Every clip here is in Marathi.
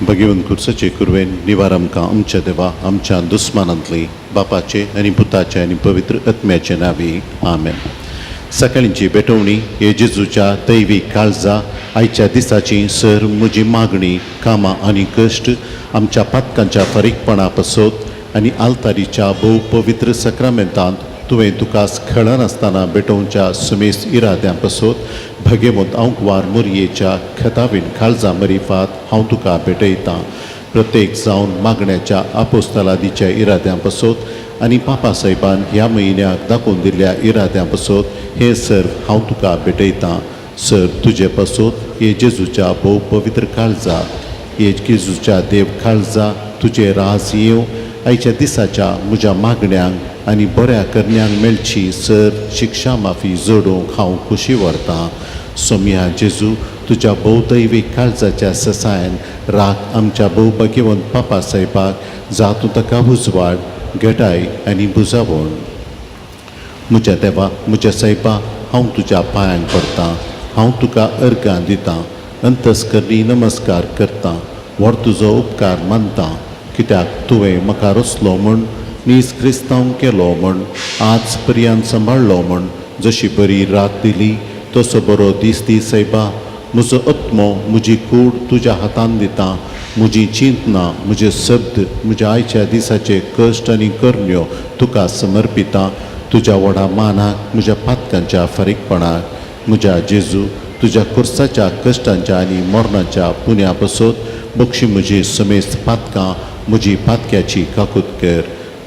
भगवंत खुर्साचे कुरवेन निवार आमकां आमच्या देवा आमच्या दुस्मानांतली बापाचे आनी पुताचे आनी पवित्र आत्म्याचे नांवी आमेन. सकाळींची बेटवणी हे जेजूच्या दैवीक काळजा आयच्या दिसाची सर म्हजी मागणी कामां आनी कश्ट आमच्या पातकांच्या फारीकपणा पासत आनी आल्तारीच्या भोव पवित्र सक्रामेंतांत तुवें तुका खळनासतना बेटोवच्या सुमेस इराद्यां पासत भगवंत अंकवार मोरयेच्या खतावीन काळजा मरिफात हांव तुका भेटयतां. प्रत्येक जावन मागण्याच्या आपोस्तलादीच्या इराद्यां पासत आनी पापा साहेबान ह्या म्हयन्याक दाखोवन दिल्ल्या इराद्यां पासत हे सर हांव तुका भेटयतां. सर तुजे पासत हे जेजूच्या भोव पवित्र काळजा हे जेजूच्या देव काळजा तुजे राज येवं आयच्या दिसाच्या म्हज्या मागण्यांक आनी बऱ्या करण्यांक मेळची सर शिक्षा माफी जोडूंक हांव खुशी व्हरतां. सोम्या जेजू तुज्या भोव दैवीक काळजाच्या ससायन राख आमच्या भोव भगवंत पापा साहेबाक जातूं ताका उजवाड घटाय आनी बुजावण. म्हज्या देवा म्हज्या साहेबा हांव तुज्या पांयांक पडटां. हांव तुका अर्गां दितां अंतस्करणी नमस्कार करतां. व्हड तुजो उपकार मानतां कित्याक तुवें म्हाका रचलो म्हूण नीज क्रिस्तांव केलो म्हूण आज पर्यंत सांबाळलो म्हूण जशी बरी रात दिली तसो बरो दीस दी सायबा. म्हजो आत्मो म्हजी कूड तुज्या हातान दितां. म्हजी चिंतना म्हजे शब्द म्हज्या आयच्या दिसाचे कश्ट आनी करण्यो तुका समर्पितां. तुज्या व्हडा मानाक म्हज्या पातकांच्या फारीकपणाक म्हज्या जेजू तुज्या कुर्साच्या कश्टांच्या आनी मरणाच्या पुण्या पासत बक्षी म्हजी समेस्त पातकां म्हजी पातक्याची काकूत कर.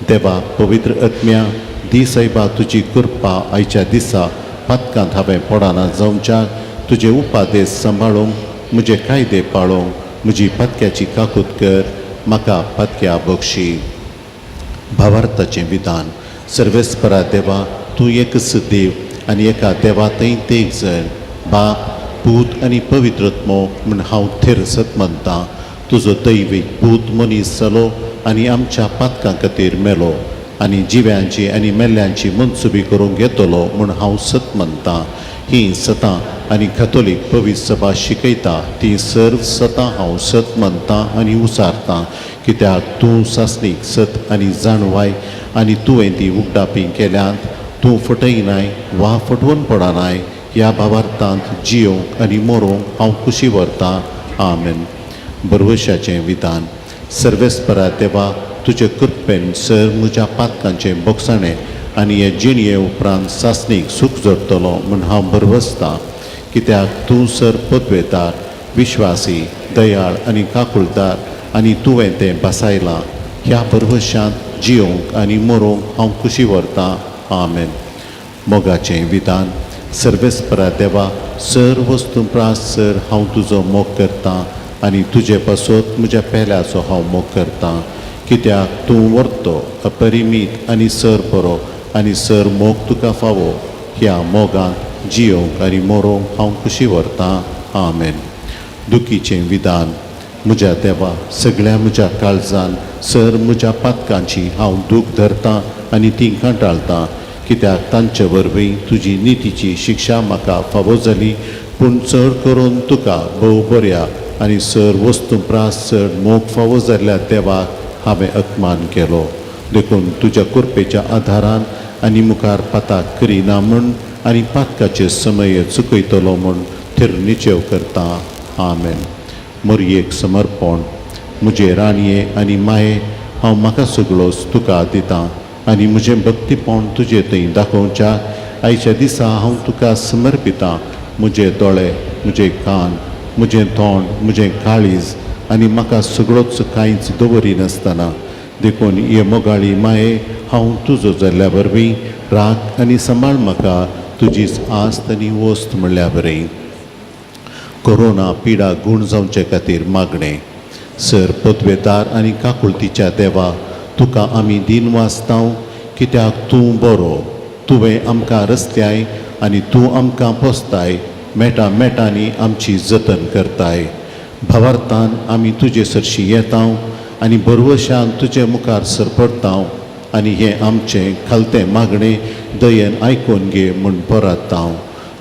देवा पवित्र आत्म्या दी सायबा तुजी कृपा आयच्या दिसा पातकांत हांवें पडना जावच्या तुजे उपादेश सांबाळूंक म्हजे कायदे पाळोवंक म्हजी पातक्याची काकूत कर. म्हाका पातक्या बक्षी. भावार्थाचें विधान. सर्वेस्परा देवा तूं एकच देव आनी एका देवातय एक जण बाप पूत आनी पवित्र आत्मो म्हूण हांव थेर सतमनतां. तुजो दैवीक पूत मनीस जालो आनी आमच्या पातकां खातीर मेलो आनी जिव्यांची आनी मेल्ल्यांची मनसुबी करूंक येतलो म्हूण हांव सतमनतां. ही सतां आनी कॅथोलीक पवित्र सभा शिकयता ती सर्व सतां हांव सत मानतां आनी उसारतां कित्याक तूं सासणीक सत आनी जाणवाय आनी तुवें ती उड्डापी केल्यांत तूं फटयनाय वा फटवून पडनाय. ह्या भावार्थांत जियोंक आनी मरोवंक हांव खुशी व्हरतां. आमेन. बरवशाचें विधान. सर्वेस्परा देवा तुजे कृपेन सर म्हज्या पातकांचें बोगसाणें आनी हे जिणये उपरांत सासणीक सूख जोडटलो म्हूण हांव बरवसतां कित्याक तूं सर पदवेदार विश्वासी दयाळ आनी काकुळदार आनी तुवें तें बसायलां. ह्या बरवशांत जियोंक आनी मरोवंक हांव खुशी व्हरतां. आमेन. मोगाचें विधान. सर्वेस्परा देवा सर वस्तू प्रास सर हांव तुजो मोग करतां आनी तुजे पासत म्हज्या पेल्याचो हांव मोग करतां कित्याक तूं व्हरतो अपरिमीत आनी सर बरो आनी सर मोग तुका फावो. ह्या मोगांत जियोंक आनी मरोवंक हांव खुशी व्हरतां. आमेन. दुखीचें विधान. म्हज्या देवा सगळ्या म्हज्या काळजान सर म्हज्या पातकांची हांव दूख धरतां आनी ती कंटाळटां कित्याक तांचे वरवीं तुजी नितीची शिक्षा म्हाका फावो जाली पूण चड करून तुका भोव बऱ्या आनी सर वस्तू प्रास चड मोग फावो जाल्ल्या देवाक हांवें अपमान केलो. देखून तुज्या कृपेच्या आधारान आनी मुखार पाताक करिना म्हूण आनी पातकाचे समय चुकयतलो म्हूण थेर निचेव करतां. आमेन. मोरयेक समर्पण. म्हजे राणये आनी माये हांव म्हाका सगळोच तुका दितां आनी म्हजें भक्तीपण तुजे थंय दाखोवच्या आयच्या दिसा हांव तुका समर्पितां. म्हजे दोळे म्हजे कान म्हजें तोंड म्हजें काळीज आनी म्हाका सगळोच कांयच दवरिनासतना देखून हे मोगाळी माये हांव तुजो जाल्ल्या वरवीं राख आनी सांबाळ म्हाका तुजीच आस्त आनी वस्त म्हणल्या बरें. कोरोना पिडा गूण जावचे खातीर मागणें. सर पदवेदार आनी काकुळतीच्या देवा तुका आमी दिन वाचतांव कित्याक तूं बरो. तुवें आमकां रस्त्याय आनी तूं आमकां पोसताय मेटांनी आमची जतन करताय. भावार्थान आमी तुजे सरशी येतांव आनी बरवशान तुजे मुखार सरपडतांव आनी हें आमचें खालतें मागणें दयेन आयकून घे म्हूण परातांव.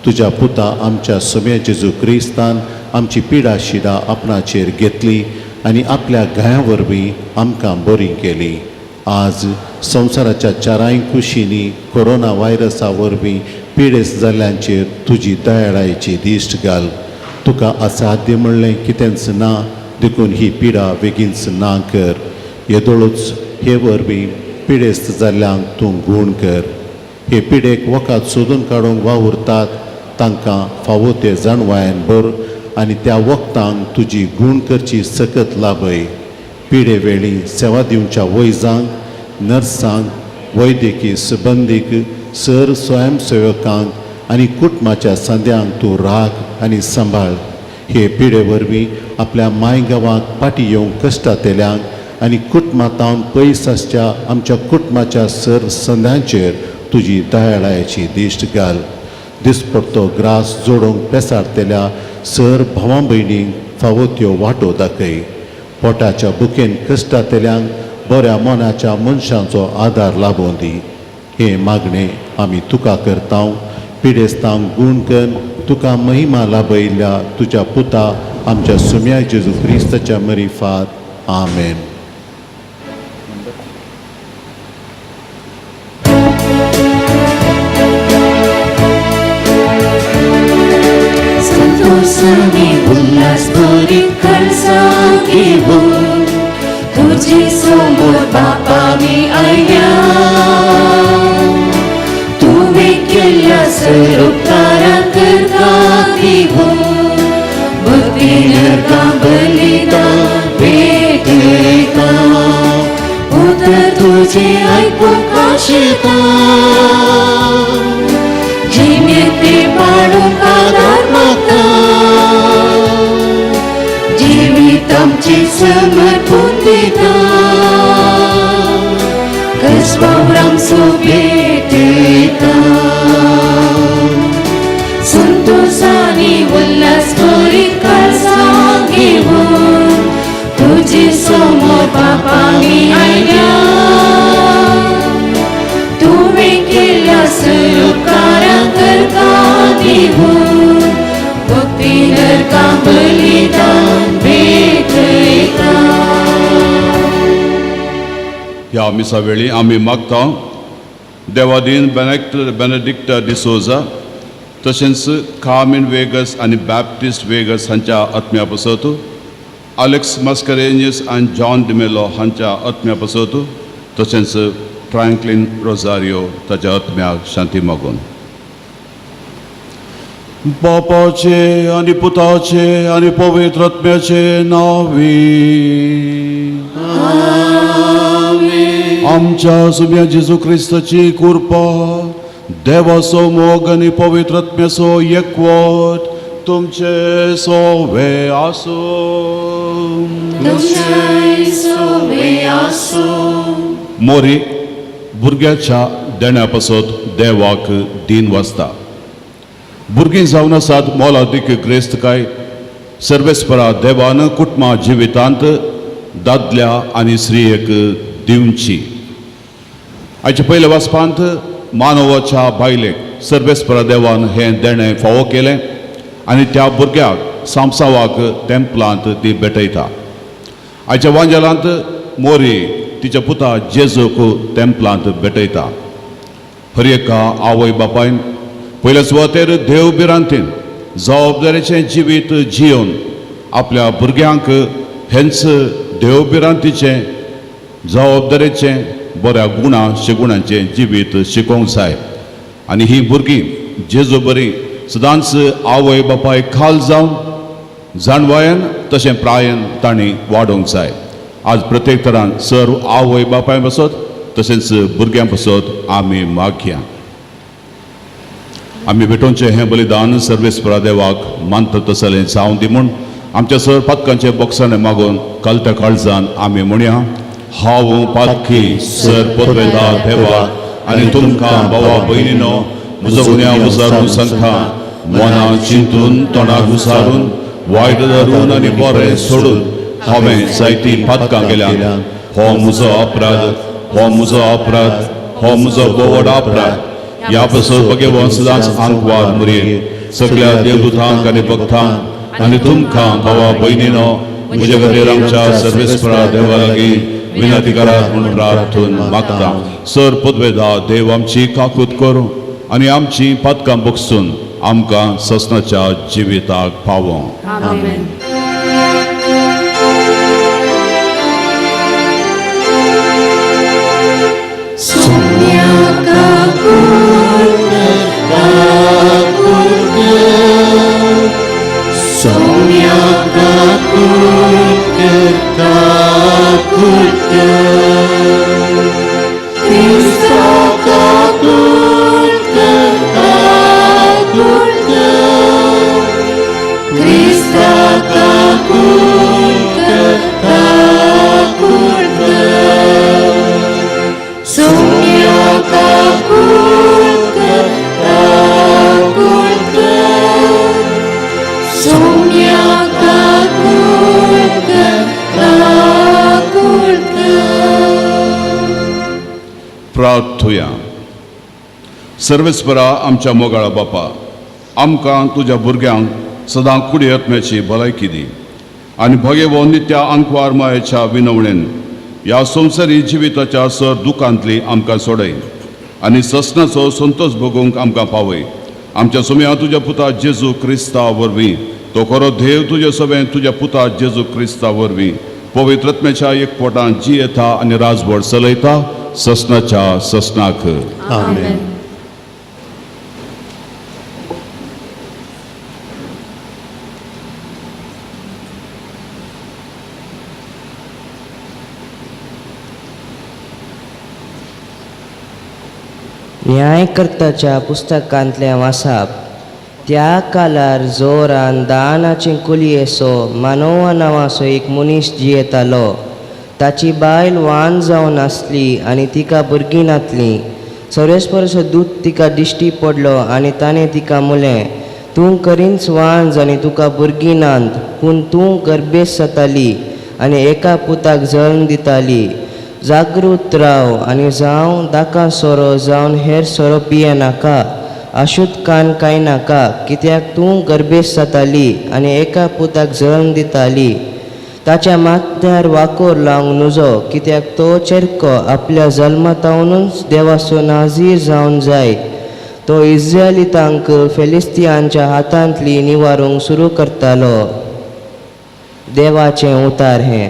तुज्या पुता आमच्या सोम्या जेजू क्रिस्तान आमची पिडा शिडा आपणाचेर घेतली आनी आपल्या घाया वरवीं आमकां बरी केली. आज संवसाराच्या चाराय कुशींनी कोरोना व्हायरसा वरवीं पिडेस्त जाल्ल्यांचेर तुजी दयाळायेची दिश्ट घाल. तुका असाध्य म्हणलें कितेंच ना, देखून ही पिडा बेगीनच ना कर. येदोळूच हे वरवीं पिडेस्त जाल्ल्यांक तूं गूण कर. हे पिडेक वखद सोदून काडूंक वावुरतात तांकां फावो ते जाणवायन भर आनी त्या वखदांक तुजी गूण करची सकत लाभय. पिडे वेळी सेवा दिवच्या वैजांक, नर्सांक, वैद्यकीय सिबंदीक, सर स्वयंसेवकांक आनी कुटुंबाच्या संद्यांक तूं राख आनी सांबाळ. हे पिडे वरवीं आपल्या मायगांवांक फाटीं येवंक कश्टांतल्यांक आनी कुटुंबांतावन पयस आसच्या आमच्या कुटुंबाच्या सर संद्यांचेर तुजी दयाळायेची दिश्ट घाल. दिसपट्टो ग्रास जोडूंक पेसारतेल्या सर भावां भयणींक फावो त्यो वाटो दाखय. पोटाच्या बुकेन कश्टांतल्यांक बऱ्या मनाच्या मनशांचो आदार लाबोवन दी. हे मागणें आमी तुका करता. पिडेस्तांक गूण कर. तुका महिमा लाभयल्या तुज्या पुता आमच्या सुम्या जेजू क्रिस्ताच्या मरिफात. आमेन. संतोषाने उल्हास भरीत खर्चा घेऊन तुझे समोर बापा मी आया. तुम्ही केल्या सर्वकाराकरता घेऊन भक्तीने का बलिदान भेटता. उतर तुझे ऐकून काशिता जिने ते पाडून आधार मागता. जीवित आमचे समर्पण देता. कसबावराम सोबेत येता. संतोषाने उल्हास भरीत खर्चा घेऊन तुझे समोर बापा मी आया. तुम्ही केल्या सर्वकाराकरता घेऊन भक्तीने का बलिदान भेटता. ह्या मिसा वेळी आमी मागता देवादीन बेनेडिक्ट डिसोजा तशेंच कार्मेन वेगस आनी बॅप्टिस्ट वेगस हांच्या आत्म्या पासत, अलेक्स मास्करेनियस आनी जॉन डिमेलो हांच्या आत्म्या पासत, तशेंच फ्रँकलिन रोजारियो ताच्या आत्म्याक शांती मागून. बापाचे आनी पुताचे आनी पवित्र आत्म्याचे नांवी आमच्या सुम्या जेजू क्रिस्ताची कृपा, देवाचो मोग आनी पवित्र आत्म्याचो एकवट तुमचे सोवे आसूं. मोरी भुरग्याच्या देण्या पासत देवाक दिन वाजता. भुरगीं जावन आसात मोलादीक ग्रेस्तकाय सर्वेस्परा देवान कुटुंबा जिवितांत दादल्या आनी स्त्रियेक दिवची. आयच्या पयल्या वाचपांत मानवाच्या बायलेक सर्वेस्परा देवान हें देणें फावो केलें आनी त्या भुरग्याक सांपसावाक टेंपलांत ती भेटयता. आयच्या वांजेलांत मोरी तिच्या पुता जेजूक टेंपलांत भेटयता. हर एका आवय बापायन पयल्या सुवातेर देव बिरांतीन जबाबदारेचें जिवीत जियोवन आपल्या भुरग्यांक हेंच देव बिरांतीचें जबाबदारेचें बऱ्या शिगुणांचें जिवीत शिकोवंक जाय. आनी ही भुरगीं जेजू बरी सदांच आवय बापाय खाल जावन जाणवायन तशें प्रायन तांणी वाडोवंक जाय. आज प्रत्येक तरान सर्व आवय बापाय पासत तशेंच भुरग्यां पासत आमी मागया. आमी भेटोवचें हें बलिदान सर्वेस्परा देवाक मानता तसलें जावं दी म्हूण आमच्या सर पातकांचे बॉक्सांनी मागून कलत्या काळजान आमी म्हणया. हांव पातकी सर पोतवेदार देवा आनी तुमकां भावा भयणीनो म्हजो गुन्या विचारून सांगता. मनां चिंतून तोंडाक विचारून वायट धरून आनी बरें सोडून हांवें जायतीं पातकां केल्यां. हो म्हजो अपराध, हो म्हजो अपराध, हो म्हजो बोवड अपराध. ह्या पासून भगवान सदांच आंकवार मुरी सगळ्या देवदूतांक आनी भक्तांक आनी तुमकां भावा भयणीनो म्हजे खातीर आमच्या सर्वेस्परा देवा लागीं विनंती करात म्हूण प्रार्थून मागता. सर पदवेदा देव आमची काकूत करूं आनी आमची पदकां बगसून आमकां ससनाच्या जिविताक पावों. आमेन. प्रार्थुया. सर्वेस्परा आमच्या मोगाळा बापा, आमकां तुज्या भुरग्यांक सदां कुडी आत्म्याची भलायकी दी आनी भगेवो नित्या आंकवार मायेच्या विनवणेन ह्या संवसारी जिविताच्या सर दुखांतली आमकां सोडय आनी ससनाचो संतोश भोगूंक आमकां पावय. आमच्या सुम्या तुज्या पुता जेजू क्रिस्ता वरवीं तो खरो देव तुजे सवें तुज्या पुता जेजू क्रिस्ता वरवीं पवित्र आत्म्याच्या एकपोटान जी येता आनी राजभर चलयता ससनाच्या ससनाक. आमेन. न्यायकर्ताच्या पुस्तकांतलें वाचप. त्या काळार जोरान दानाचे कुलयेचो मानोवा नांवाचो एक मनीस जियेतालो. ताची बायल वान जावन आसली आनी तिका भुरगीं नातलीं. सर्वेस्पराचो दूत तिका दिश्टी पडलो आनी ताणें तिका म्हळें, तूं खरींच वांज आनी तुका भुरगीं नात, पूण तूं गर्भेस जाताली आनी एका पुताक जल्म दिताली. जागृत राव आनी जावं दाका सोरो जावन हेर सोरो पियेनाका, अशुद्ध कान कांय नाका, कित्याक तूं गर्भेस जाताली आनी एका पुताक जल्म दिताली. ताच्या माथ्यार वाकोर लावंक नजो, कित्याक तो चेरको आपल्या जल्मातावनूच देवाचो नाजीर जावन जाय. तो इस्रायलितांक फेलिस्तियांच्या हातांतली निवारूंक सुरू करतालो. देवाचें उतार हें.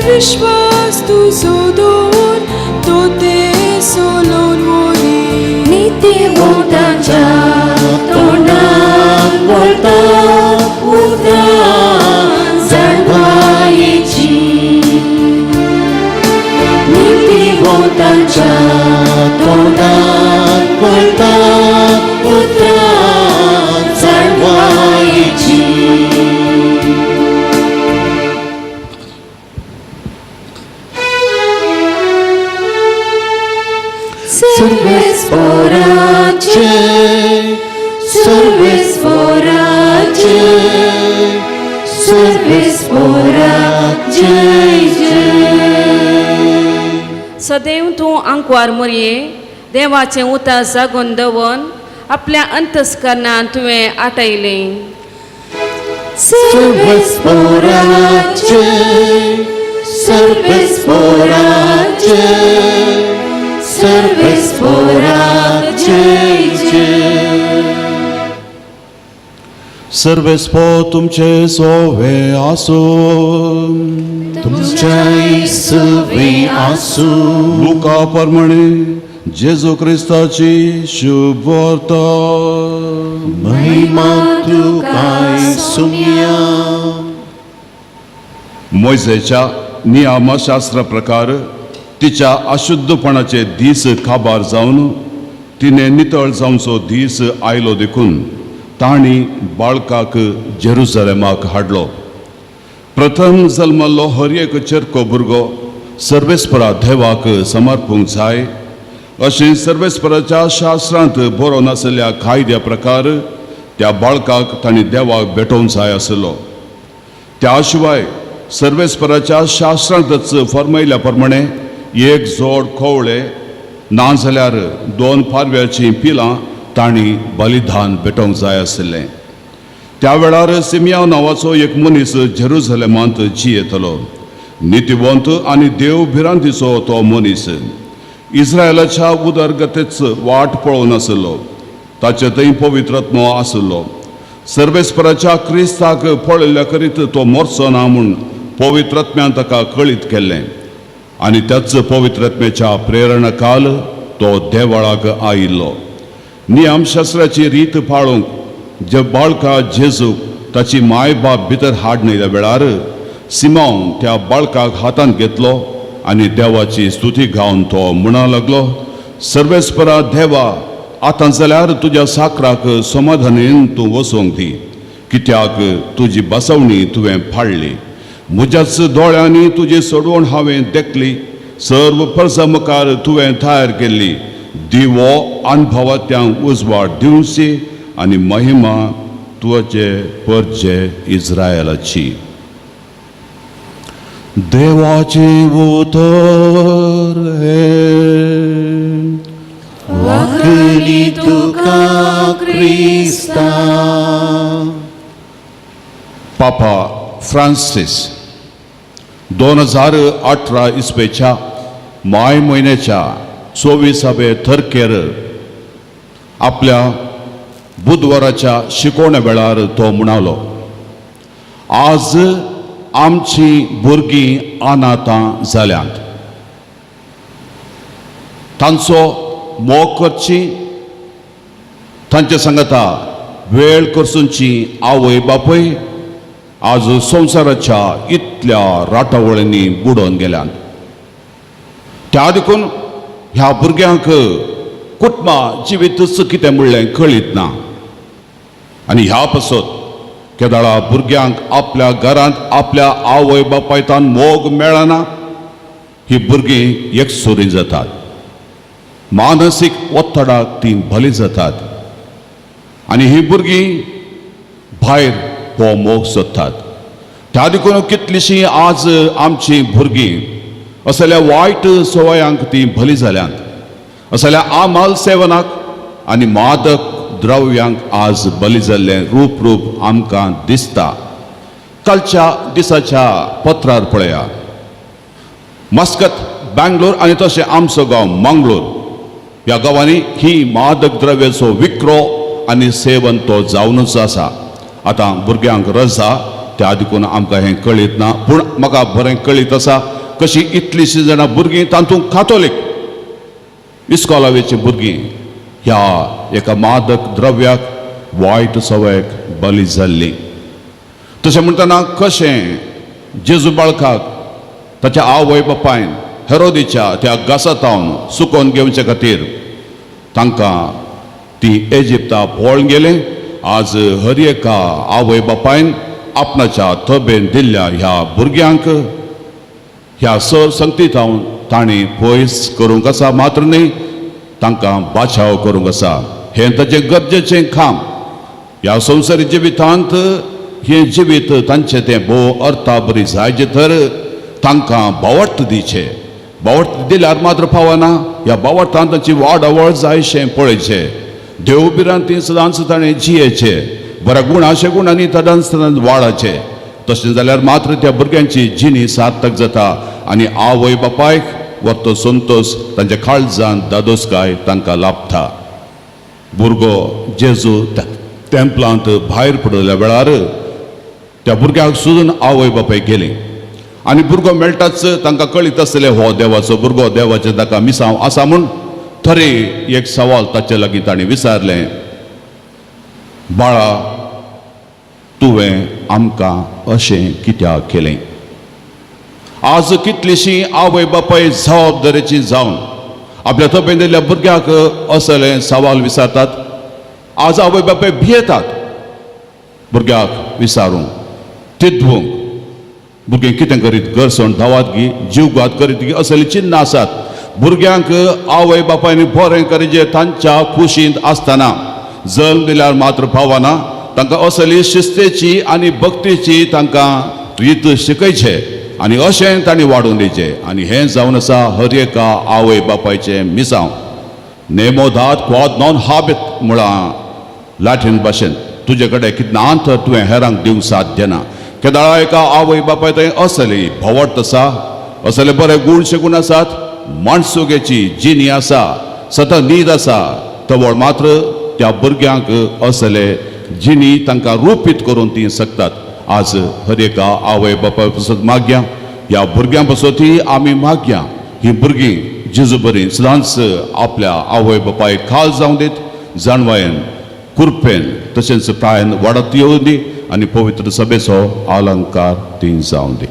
विश्वास तुझो दवर तो ते सोलोन मोरी नीतिवंताच्या तोंडान बोलता उदार जाणवायेची. नीतिवंताच्या तोंडान बोलता उदार जाणवायेची. Servisforace, servisforace, servisforace, सदैव तूं आंकवार मरये देवाचें उतर जागोन दवन आपल्या अंतस्करणान तुवें आटयलें. सर्वेस्पोराचे सर्वेस्पोराचे सर्वेस्पोराचे सर्वेस्पो तुमचे सोवे आसूं तुमच्या इसवी आसू लुका प्रमाणे जेजू क्रिस्ताची शुभ वार्ता. महिमा तुकाय सुम्या. मोइसेच्या नियमशास्त्रा प्रकार तिच्या अशुद्धपणाचे दीस काबार जावन तिने नितळ जावचो दीस आयलो देखून ताणी बाळकाक जेरुसलेमाक हाडलो. प्रथम जल्मल्लो हर एक चरको भुरगो सर्वेस्परा देवाक समर्पूंक जाय अशें सर्वेस्पराच्या शास्त्रांत बरोवन आसलेल्या कायद्या प्रकार त्या बाळकाक ताणी देवाक भेटोवंक जाय आसलो. त्या शिवाय सर्वेस्पराच्या शास्त्रांतच फरमायल्या प्रमाणे एक जोड कोवळे नाजाल्यार 2 पारव्याचीं पिलां ताणी बलिदान भेटोवंक जाय आसलें. त्या वेळार सिमिया नांवाचो एक मनीस जेरुसलेमांत जियेतलो. नितीवंत आनी देवभिरांतीचो तो मनीस इस्रायलाच्या उदरगतेच वाट पळोवन आसलो. ताचे थंय पवित्रत्व आसलो. सर्वेस्पराच्या क्रिस्ताक पळयल्या करीत तो मरचो ना म्हूण पवित्रत्म्यान ताका कळीत केल्लें आनी त्याच पवित्रत्मेच्या प्रेरणकाल तो देवळाक आयिल्लो. नियमशास्त्राची रीत पाळूंक जे बाळका जेजूक ताची माय बाप भितर हाडणयल्या वेळार सिमोन त्या बाळकाक हातांत घेतलो आनी देवाची स्तुती गावन तो म्हणा लागलो, सर्वेस्परा देवा, आतां जाल्यार तुज्या साकराक समाधानेन तूं वसोंक दी, कित्याक तुजी बसवणी तुवें फाडली. म्हज्याच दोळ्यांनी तुजी सोडवण हांवें देखली. सर्व परसा मुखार तुवें तयार केल्ली. दिवो अनुभवात्यांक उजवाड दिवची आनी महिमा तुजे परजे इस्रायलाची. देवाची उतर हे वाकली तुका क्रिस्ता. पापा फ्रांसीस 2018 इस्वेच्या माय म्हयन्याच्या 24व्या तारखेर आपल्या बुधवाराच्या शिकोवण्या वेळार तो म्हणालो, आज आमची भुरगीं अनाथां जाल्यांत. तांचो मोग करची, तांचे सांगता वेळ करसूंची आवय बापूय आज संवसाराच्या इतल्या राटावळींनी बुडोवन गेल्यात. त्या देखून ह्या भुरग्यांक कुटुंबा जिवीतच कितें म्हणलें कळीत ना. आनी ह्या पासत केदाळा भुरग्यांक आपल्या घरांत आपल्या आवय बापायतान मोग मेळना. ही भुरगीं एकसुरी जातात. मानसीक ओत्तडाक ती भली जातात आनी ही भुरगीं भायर हो मोग सोदतात. त्या देखून कितलीशीं आज आमची भुरगीं असल्या वायट सवयांक ती भली जाल्यांत. असल्या आमाल सेवनाक आनी मादक द्रव्यांक आज बली जाल्लें रूप आमकां दिसता. कालच्या दिसाच्या पत्रार पळया, मस्कत, बँगलोर आनी तशें आमचो गांव मंगळूर ह्या गांवांनी ही मादक द्रव्याचो विक्रो आनी सेवन तो जावनूच आसा. आतां भुरग्यांक रजा त्या देखून आमकां हें कळीत ना. पूण म्हाका बरें कळीत आसा कशी इतलीशीं जाणां भुरगीं तातूंत कातोलीक इस्कॉलावेची भुरगीं ह्या एका मादक द्रव्याक वायट सवयेक बली जाल्ली. तशें म्हणटना कशें जेजू बाळकाक ताच्या आवय बापायन हेरोदीच्या त्या गासातावन सुकोवन घेवचे खातीर तांकां ती इजिप्ता पळोवन गेले. आज हर एका आवय बापायन आपणाच्या तबेन दिल्ल्या ह्या भुरग्यांक ह्या सर संगतीतावन तांणी पयस करूंक आसा, मात्र न्ही तांकां बाचाव करूंक आसा. हें ताचें गरजेचें काम. ह्या संवसारी जिवितांत हें जिवीत तांचें तें भोव अर्था बरी जायचे तर तांकां भोवट दिचें. बावट दिल्यार मात्र फावना ह्या बावटांत तांची वाडवळ जायशें पळयचें देव बिरान ती सदांच ताणें जियेचें बऱ्या गुणाशे गुणांनी तदांच वाडाचे तशें जाल्यार मात्र त्या भुरग्यांची जिणी सार्थक जाता आनी आवय बापायक वतो संतोश तांच्या काळजान दादोसकाय तांकां लाभता भुरगो जेजू टेंपलांत भायर पडल्या वेळार त्या भुरग्याक सोदून आवय बापाय गेली आनी भुरगो मेळटाच तांकां कळीत आसलें हो देवाचो भुरगो देवाचें ताका मिसांव आसा म्हूण तरी एक सवाल ताचे लागीं ताणें विचारलें बाळा तुवें आमकां अशें कित्याक केलें आज कितलीशीं आवय बापाय जबाबदारेची जावन आपल्या तोपेन दिल्ल्या भुरग्याक असले सवाल विचारतात आज आवय बापाय भियेतात भुरग्याक विचारूंक तितवूंक भुरगें कितें करीत घरसण धांवात जीव घात करीत असले चिन्ह आसात भुरग्यांक आवय बापायनी बरें करीत तांच्या खुशींत आसतना जल्म दिल्यार मात्र फावना तांकां असली शिस्तेची आनी भक्तीची तांकां रीत शिकयचे आनी अशें तांणी वाडून दिवचें आनी हें जावन आसा हर एका आवय बापायचें मिसांव नेमोदात क्वाद नॉन हाबीत म्हळां लॅटीन भाशेंत तुजे कडेन कितनां तर तुवें हेरांक दिवंक साध्य ना केदाळा एका आवय बापाय थंय असली भोवट आसा असले बरे गुणशे गुण आसात माणसुगेची जिणी आसा सतत न्हीद आसा तवळ मात्र त्या भुरग्यांक असले जिणी तांकां रूपीत करून ती शकतात आज हर एका आवय बापाय पासून मागया ह्या भुरग्यां पासून ती आमी मागया ही भुरगीं जेजू बरी सदांच आपल्या आवय बापायक खाल जावं दीत जाणवायेन कुरपेन तशेंच प्रायन वाडत येवं दी आनी पवित्र सभेचो अलंकार ती जावं दी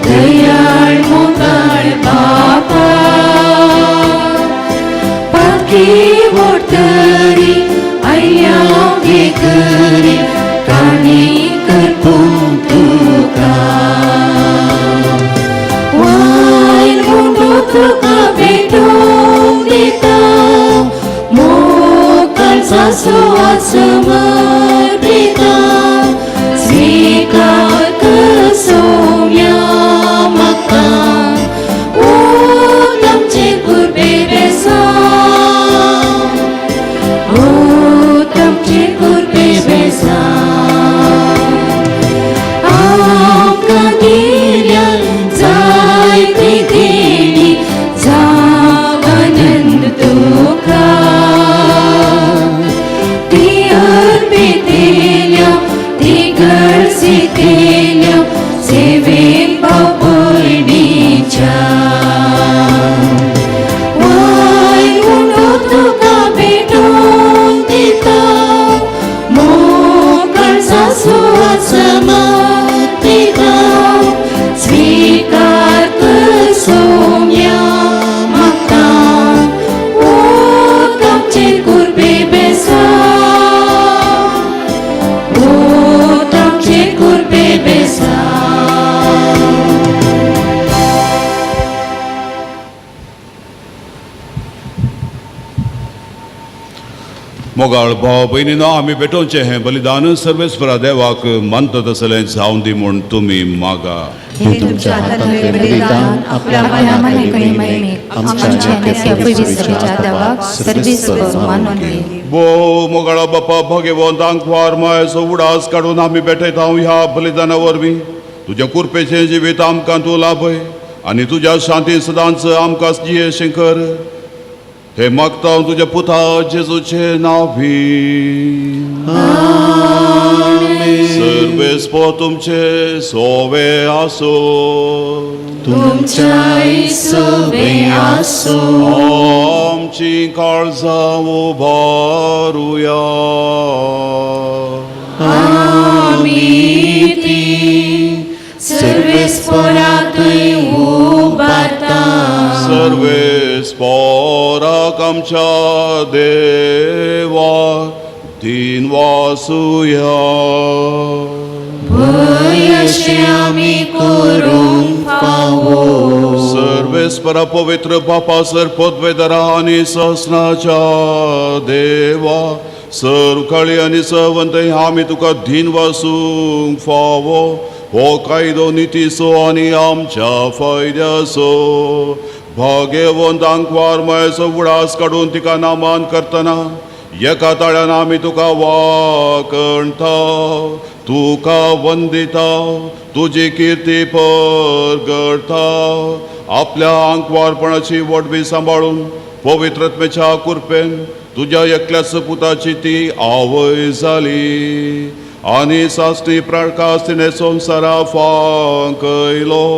दयाळ मोगाळ बापा पाकी वोटरी आया गेकरी काणी करपून तुका वायल मुंडू तुका भेटून दिता मोगाळ सासू समर्पिता स्वीकार सोम्या म्हाका तमचे कुर्बे बेसा तमचे कुर्बे बेसा आमकां दिल्या जायती देणी जाव आनंद तुका ती अर्पितेल्या ती गरजितेल्या सेवेक बापणीच्या वाय उंडो तुका भेटून दिता मोकळ सासू समर्पिता स्वीकार कर सोम्या म्हाका तमचे कुर्बे बेसा तमचे कुर्बे बेसा मोगाळ भाव भयणीनो आमी भेटोवचें हें बलिदान सर्वेस्परा देवाक मानता तसलें जावं दी म्हूण तुमी मागा हे तुमच्या हातांतलें बलिदान आपल्या मनामनेकळी महिमेक आमच्या नेत्या पवित्रच्या देवाक सर्वेस्पर मानून घे बो मोगाळा बापा भगवंतांक वार मायेचो उडास काडून आमी भेटयता ह्या बलिदाना वरवीं तुज्या कुरपेचें जिवीत आमकां तूं लाभय आनी तुज्या शांती सदांच आमकां जियेशें कर हे मागता हांव तुज्या पुता जेजूचे नांवी सर्वेस्पो तुमचे सोवे आसो तुमच्या सोवे आसो आमची काळजां उबारुया आमी ती सर्वेस्पराकय उबारता सर्वेस्पराक आमच्या देवा दिन वासुया भय अशें आमी करूंक फावो सर्वे सर्वेस्परा पवित्र बापा सर पोतवेदरा आणि सहस्राच्या देवा सरकाळी आणि सवंत आमी तुका दिन वासूंक फावो हो कायदो नितीसो आणि आमच्या फायद्याचो भाग्यवंतांक वारमयाचो उडास काडून तिका नामान करतना एका ताळ्यान आमी तुका वाकणता तुका वंदिता तुजी कीर्ती परगडता आपल्या आंकवारपणाची वडवी सांबाळून पवित्रत्मेच्या कुरपेन तुझ्या एकल्याच पुताची ती आवय जाली आणि सासणी प्रकाश तिने संवसारा फांकयलो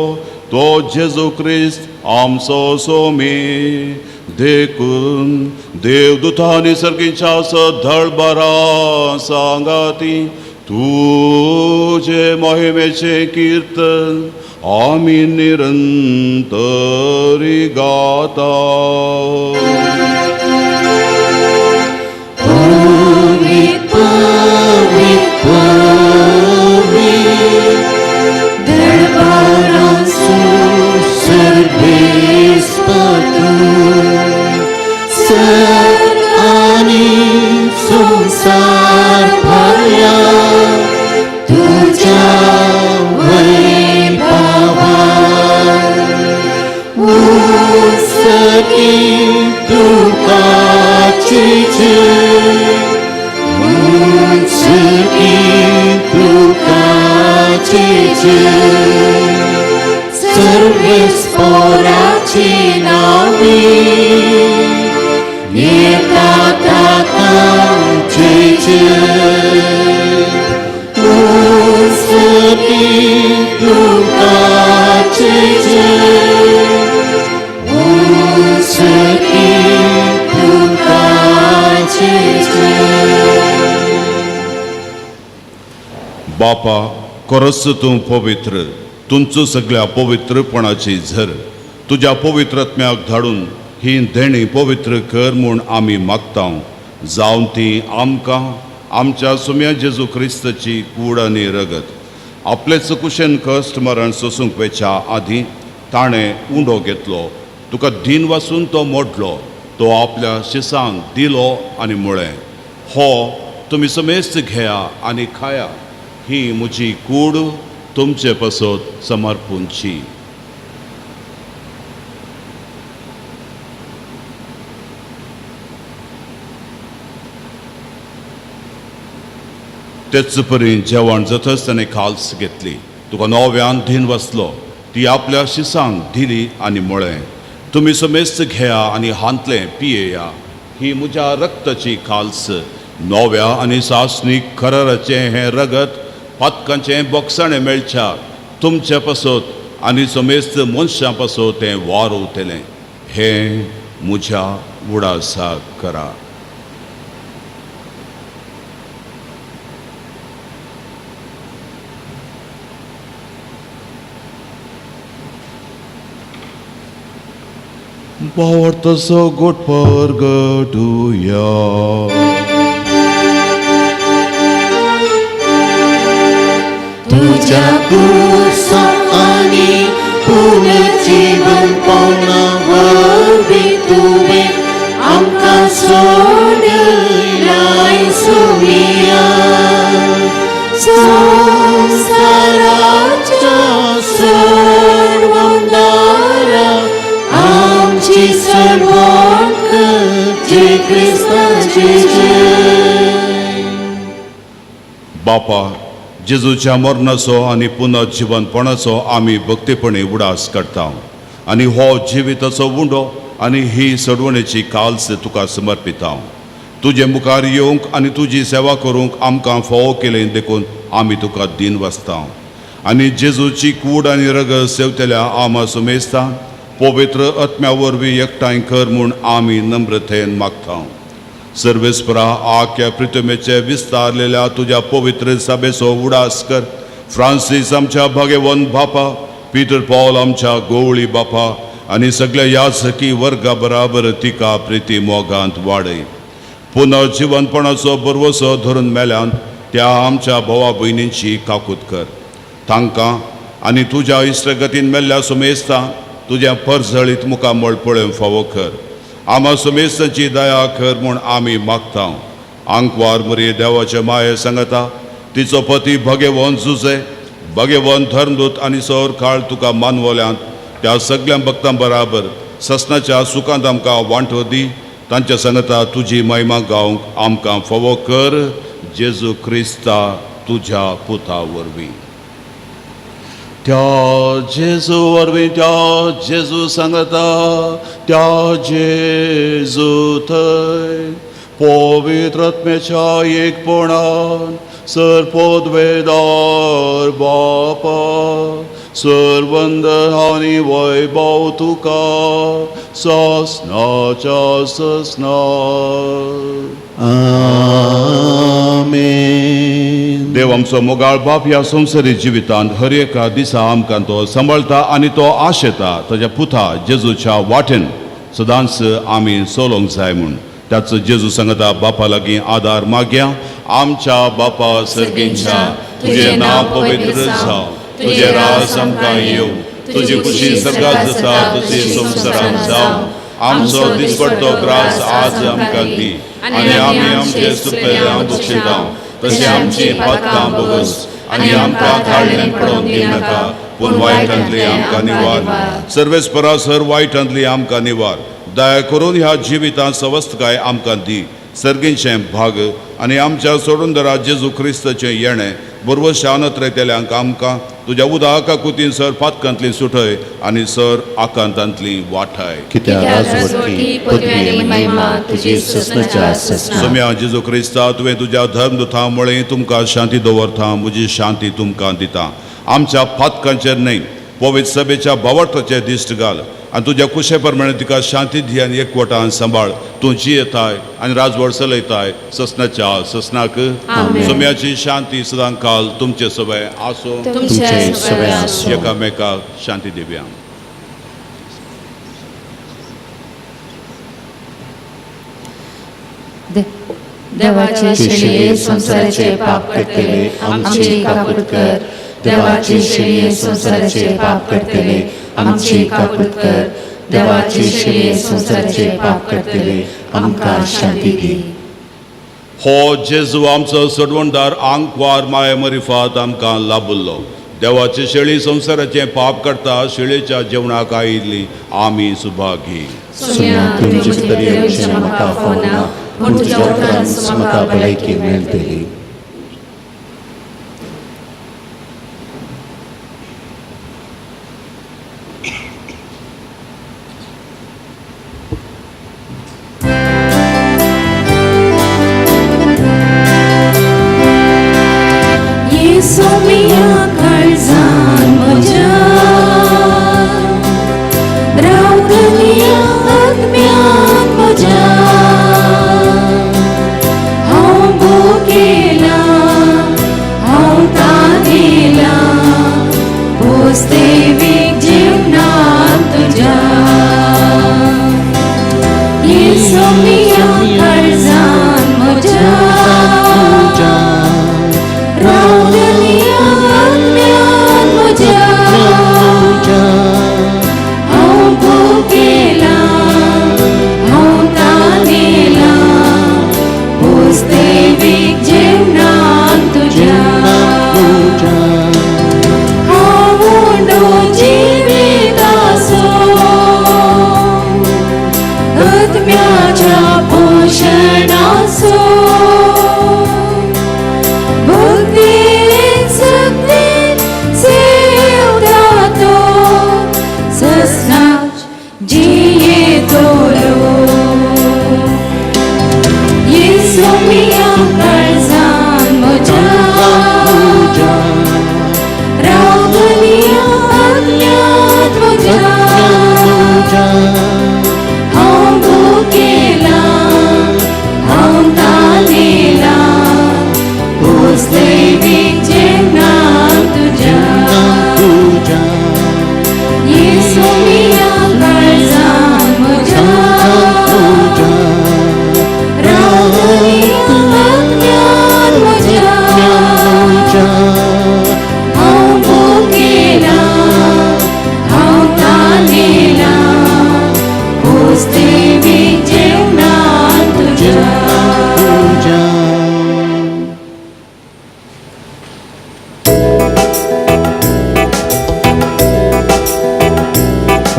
तो जेजू क्रिस्त आमचो सोमी देखून देवदूतांनी सर्गीच्या धडबरा सांगाती तुझे महिमेचे कीर्तन आमी निरंतरी गाता संसार भरला तुझ्या वैभवात उसकी तुकाची उसकी तुकाची सर्वेस्पराची नावी येतात उसकी तुकाची उसकी तुकाची बापा खरोच तूं पवित्र तुमचो सगळ्या पवित्रपणाची झर तुझ्या पवित्रत्म्याक धाडून ही देणी पवित्र कर म्हूण आमी मागता जावन ती आमकां आमच्या सुम्या जेजू क्रिस्ताची कूड आनी रगत आपलेच कुशेन कश्ट मरण सोसूंक वेच्या आधी ताणें उंडो घेतलो तुका दिन वासून तो मोडलो तो आपल्या शिसांक दिलो आनी म्हळें हो तुमी समेस्त घेया आनी खाया ही म्हजी कूड तुमचे पसत समर्पूंची तेच परी जेवण जातच ताणें खाल्स घेतली तुका नव्यान दिन वसलो ती आपल्या शिसांक दिली आनी म्हळें तुमी समेस्त घेया आनी हांतलें पियेया ही म्हज्या रक्ताची खाल्स नव्या आनी सासणीक खराराचें हें रगत पातकांचें बोगसाणें मेळच्या तुमचे पासत आनी समेस्त मनशां पासत तें वार उरतलें हें म्हज्या उडासाक करा भावार्थाचो गोड परगटुया तुझ्या कुसानी पुनर्जीवन पावनावरवी तुवें आमकां सोडलाय सोमिया संसाराच्या सर्वंदारा आमची सर्वांक जे क्रिस्ताचे जय बापा जेजूच्या मरणाचो आनी पुनर्जीवनपणाचो आमी भक्तीपणी उडास करता आनी हो जिविताचो उंडो आनी ही सडवणेची काल्स तुका समर्पिता तुजे मुखार येवंक आनी तुजी सेवा करूंक आमकां फोव केलें देखून आमी तुका दिन वाचता आनी जेजूची कूड आनी रगत सेवतल्या आमा सुमेस्ता पवित्र आत्म्या वरवीं एकठांय कर म्हूण आमी नम्रतेन मागता सर्वेस्परा आख्या पृथ्वीचे विस्तारलेल्या तुझ्या पवित्र सभेचो उडास कर फ्रांसीस आमच्या भाग्यवंत बापा पीटर पॉल आमच्या गोवळी बापा आनी सगळ्या याजकी वर्गा बराबर तिका प्रिती मोगांत वाडय पुनर्जीवनपणाचो बरवसो धरून मेल्यान त्या आमच्या भावा भयणींची काकूत कर तांकां आनी तुज्या इश्टगतीन मेल्ल्या सुमेस्ता तुज्या परजळीत मुखामळ पळोवन फावो कर. आमा समेस्तची दया कर म्हूण आमी मागता. आंकवार मरी देवाचे माये सांगता तिचो पती भगेवन जुजे भगेवन धर्मदूत आनी सौर काळ तुका मानवल्यांत त्या सगळ्या भक्तां बराबर ससनाच्या सुखांत आमकां वांटो दी. तांच्या सांगता तुजी महिमा गावंक आमकां फावो कर. जेजू क्रिस्ता तुज्या पुता वरवीं. त्या जेजू वरवीं त्या जेजू सांगता त्या जेजू थंय पवित्र आत्म्याच्या एकपणान सर्पोद्वेदार बापा सर्वंद आनी वैभव तुका ससनाच्या ससना. आमेन. देव आमचो मोगाळ बाप ह्या संवसारीक जिवितांत हर एका दिसा आमकां तो सांबाळटा आनी तो आशेता ताच्या पुता जेजूच्या वाटेन सदांच आमी चलोंक जाय म्हूण. त्याच जेजू सांगता बापा लागीं आदार मागया. आमच्या बापा सर्गींच्या तुजें नांव पवित्र जावं. तुजें राज आमकां येवं. तुजी खुशी सगळ्यात जाता तशी संवसारांत जावं. आमचो दिसपडटो ग्रास आज आमकां दी आनी आमी आमचे सुकलेल्यांक बक्षिता तशें आमची पातकां बोगस आनी आमकां थाळ्यांत पडोवन दिनाका पूण वायटांतली आमकां निवार. सर्वेस्परासर वायटांतली आमकां निवार. दया करून ह्या जिवितांत सवस्थकाय आमकां दी. सर्गींचें भाग आनी आमच्या सोडूनदरा जेजू क्रिस्ताचें येणें बरोबर शानत रयतल्यांक आमकां तुज्या उदका कुतीन सर पातकांतली सुटय आनी सर आकांतांतली वाठाय. कित्या राजवटी पदवी आनी महिमा तुजी ससनाच्या ससना. सोम्या जेजू क्रिस्ता तुवें तुज्या धर्मदुतां मुळे तुमकां शांती दवरता. म्हजी शांती तुमकां दिता. आमच्या पातकांचेर न्हय पवित्र सभेच्या बावटाचेर दिश्ट घाल आनी तुज्या कुशे प्रमाणे तिका शांती दी आनी एकवटान सांबाळ. तूं जियेताय आनी राजवट चलयताय ससनाच्या ससनाक. सोम्याची शांती सदां काल तुमचे सवय आसूं. तुमचे सवय आसूं. एकामेकाक शांती दिव्या. देवाचे शेळये संसाराचे पाप करतले आमची काकूट कर. देवाचे शेळये संसाराचे पाप करतले आमची काकूट कर. देवाचे शेळये संसाराचे पाप करतले आमकां शांती दी. हो जेजू आमचो सडवणदार आंकवार माये मरिफात आमकां लाभुल्लो. देवाची शेळी संसाराचें पाप करता शेळयेच्या जेवणाक आयिल्ली आमी सुभागी. सोम्या तुमचे भितर येवचें म्हाका फावना पूण तुज्या उतरान म्हाका भलायकी मेळटली. सोमिया काळजान म्हज्या रावतलिया आत्म्यान म्हज्या हांव भोगेल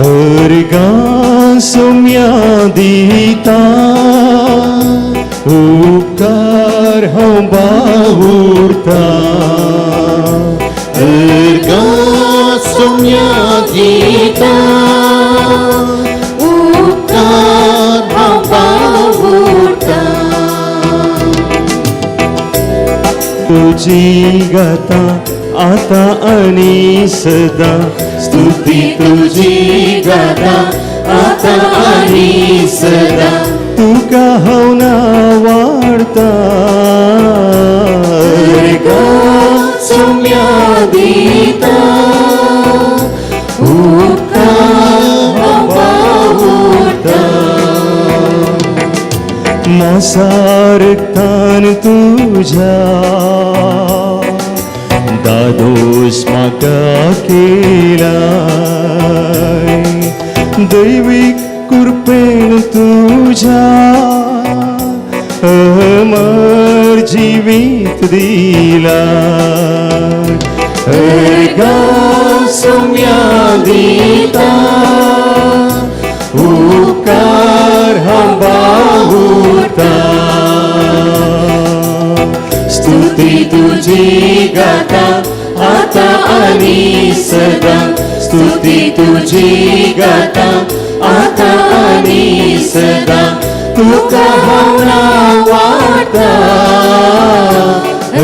अर्गां सोम्या दिता उपकार हांव बावुरता अर्गां सोम्या दिता उपकार हांव बावुरता तुजी गाता आता आनी सदा स्तुती तुजी गाता आता आनी सदा तुका हांव नावाडता अर्गां सोम्या दिता उपकार हांव बावुरता मासारतान तुझ्या दादोस म्हाका केलाय दैवीक कृपेन तुझ्या अमर जिवीत दिला अर्गां सोम्या दिता उपकार हांव बावुरता स्तुती तुजी गाता आता आनी सदा स्तुती तुजी गाता आता आनी सदा तुका हांव नावाडटा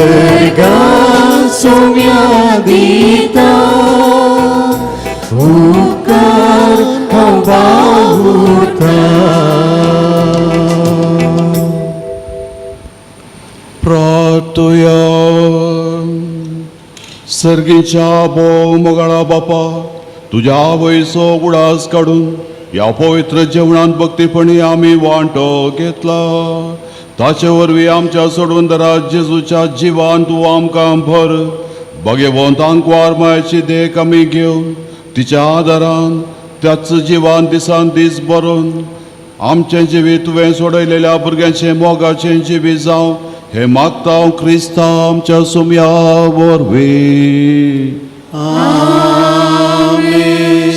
अर्गां सोम्या दिता उपकार हांव बावुरता प्रार्थया सर्गीच्या भोव मोगाळा बापा तुझ्या वयचो उडास काडून ह्या पवित्र जेवणांत भक्तीपणी आमी वांटो घेतला ताचे वरवीं आमच्या सोडून दरात जेजूच्या जिवान तूं आमकां भर भगवंतांक वारमायाची देख आमी घेवन तिच्या आदारान त्याच जिवान दिसान दीस बरोवन आमचें जिवीत तुवें सोडयलेल्या भुरग्यांचें मोगाचें जिवीत जावं हे मागता हांव क्रिस्ता आमच्या सोम्या वरवीं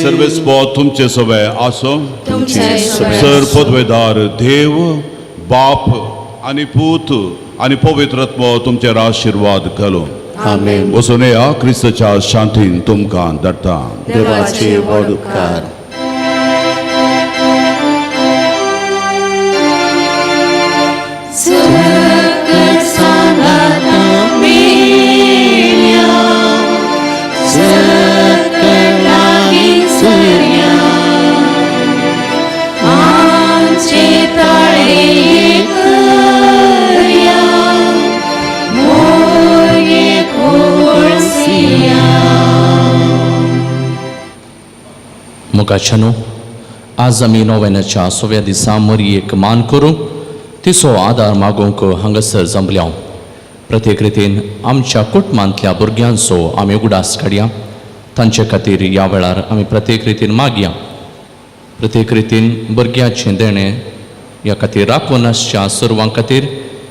सर्वेस्पद तुमचे सवे आसो तुमचे सवे सर पदवेदार देव बाप आनी पूत आनी पवित्रत्व तुमचेर आशिर्वाद घालून आमेन. वचून या क्रिस्ताच्या शांतीन तुमकां धाडटा देवाचे व्हड उपकार मुखाच्यानो आज आमी नोवेनाच्या 6व्या दिसा मरयेक मान करूंक तिचो आदार मागूंक हांगासर जमल्या प्रत्येक रितीन आमच्या कुटुंबांतल्या भुरग्यांचो आमी उगडास काडया तांचे खातीर ह्या वेळार आमी प्रत्येक रितीन मागया प्रत्येक रितीन भुरग्याचें देणें ह्या खातीर राखवनाच्या सर्वां खातीर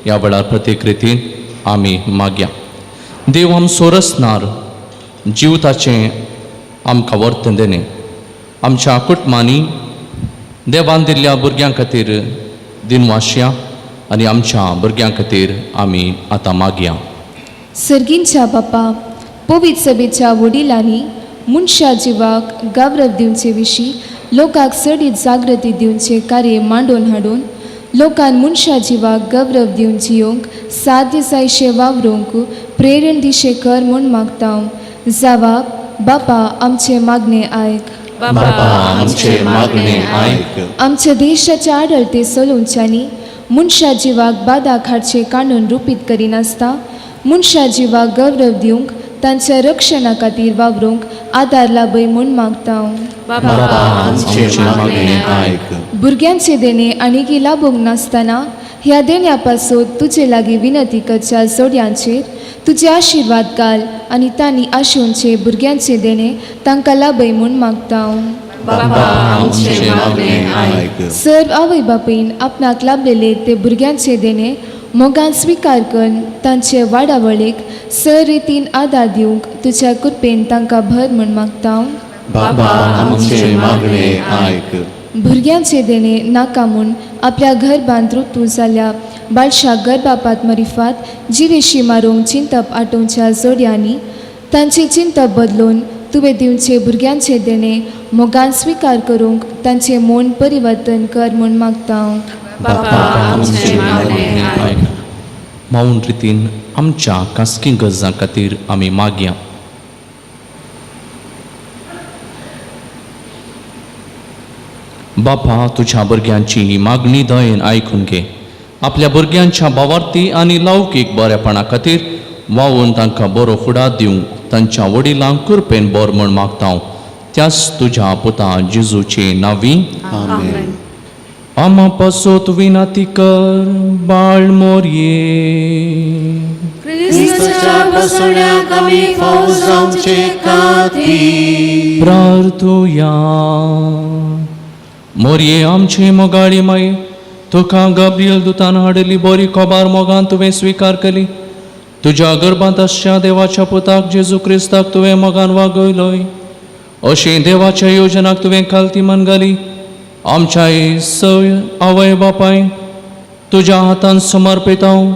ह्या वेळार प्रत्येक रितीन आमी मागया देव आमचो रचणार जिवताचें आमकां वर्तन देणें आमच्या कुटुंबांनी देवान दिल्ल्या भुरग्यां खातीर दिनवासया आनी आमच्या भुरग्यां खातीर आमी आतां मागया सर्गींच्या बापा पवित्र सभेच्या वडिलांनी मनशा जिवाक गौरव दिवचे विशीं लोकांक सडीत जागृती दिवचे कार्य मांडून हाडून लोकांन मनशा जिवाक गौरव दिवन जियोंक साध्य जायशे वावरूंक प्रेरण दिशे कर म्हूण मागता हांव जबाब बापा आमचे मागणे आयक बापा आमचे मागणे आयक आमच्या देशाच्या आडळते चलोवच्यांनी मनशा जिवाक बादाक हाडचे कानून रुपीत करिनासता मनशा जिवाक गौरव दिवंक तांच्या रक्षणा खातीर वावरूंक आदार लाभय म्हूण मागता हांव बापा आमचे मागणे आयक भुरग्यांचे देणे आनीक लाभूंक नासतना ह्या देण्या पासून तुजे लागीं विनंती करच्या जोड्यांचेर तुजे आशिर्वाद घाल आनी तांणी आशोवचे भुरग्यांचे देणे तांकां लाभय म्हूण मागता हांव बापा आमचे मागणे आयक सर्व आवय बापयन आपणाक लाभलेले ते भुरग्यांचे देणे मोगान स्विकार करून तांचे वाडावळेक सर रितीन आदार दिवंक तुज्या कृपेन तांकां भर म्हूण मागता हांव बाबा आमचे मागणे ऐक. भुरग्यांचे देणे नाका म्हूण आपल्या घर बांदरूतू जाल्या बाळशा गर्भापात मरिफात जिवेशी मारूंक चिंतप आटोवच्या जोड्यांनी तांचे चिंतप बदलून तुवें दिवचे भुरग्यांचे देणे मोगान स्विकार करूंक तांचे मोन परिवर्तन कर म्हूण मागता हांव. बाबा आमचे मागणे ऐक. मौन रितीन आमच्या कास्की गरजां खातीर आमी मागया. बापा तुझ्या भुरग्यांची ही मागणी दयेन आयकून घे. आपल्या भुरग्यांच्या भावार्थी आनी लौकीक बरेपणा खातीर वावून तांकां बरो फुडार दिवंक तांच्या वडिलांक कृपेन बर म्हूण मागता हांव. त्याच तुझ्या पुता जेजूचे नांवी आमेन. आमा पासोत विनाती कर बाळ मोरये. क्रिस्तच्या बसण्याक आमी फावो जावचे खातीर प्रार्थुया. मोरये आमचे मोगाळी माई, तुका गब्रियल दुतान हाडली बरी खबर मोगान तुवें स्विकार केली. तुज्या गर्भांत आसच्या देवाच्या पुताक जेजू क्रिस्ताक तुवें मोगान वागयलोय. अशें देवाच्या योजनाक तुवें खालती मनगली. आमच्या सय आवय बापाय तुज्या हातान समर्पित हांव.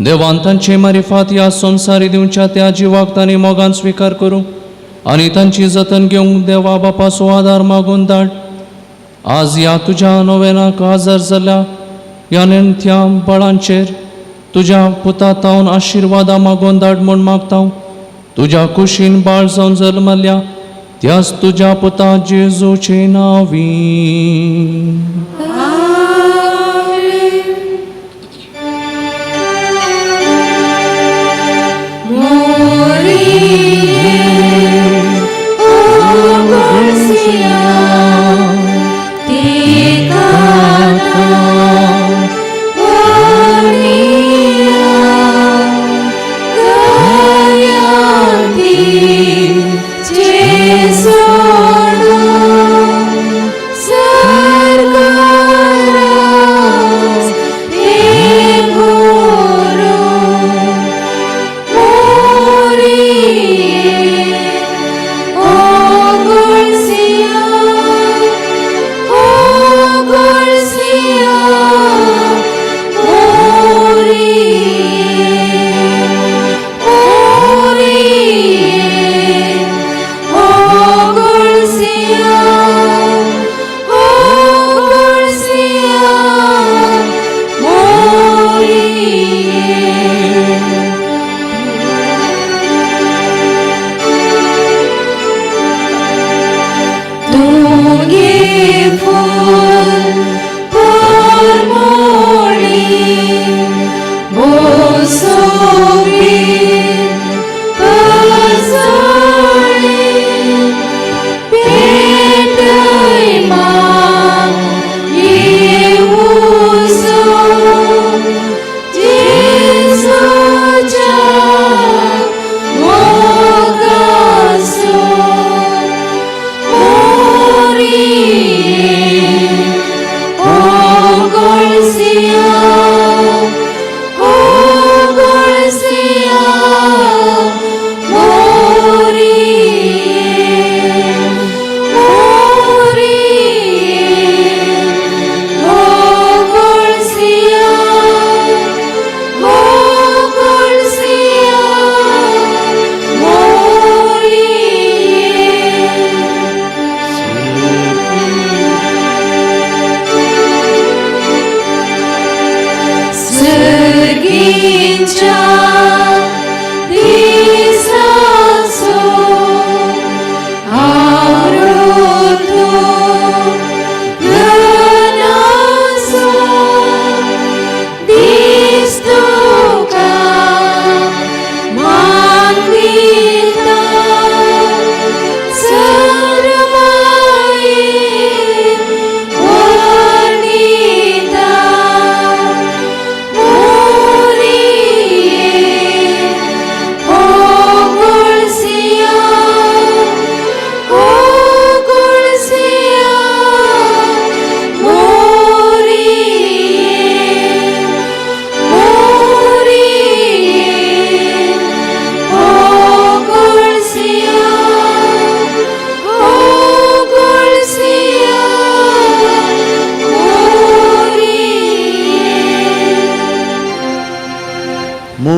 देवान तांचे मारिफात ह्या संवसारी दिवच्या त्या जिवाक तांणी मोगान स्विकार करूं आनी तांची जतन घेवंक देवा बापाचो आदार मागून धाड. आज ह्या तुज्या नोवेनाक हजर जाल्या ह्या नेमत्या बळांचेर तुज्या पुता तावन आशिर्वादा मागून धाड म्हूण मागता हांव. तुज्या कुशीन बाळ जावन जल्मल्या त्याच तुज्या पुता जेजूचे नांवी. Glory.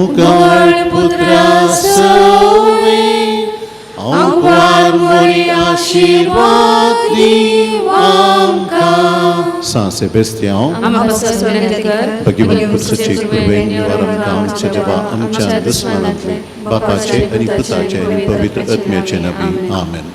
मुघल पुत्रा सवे आंकवार मोरी आशीर्वाद दी आमकां सांसे बेस्त्याव आम्हा बसस विनंती कर भगिवन पुत्रचे कृपेन निवारण का आमच्या देवा आमच्या दुश्मनांतले बापाचे आणि पुताचे आणि पवित्र आत्म्याचे नावे आमेन.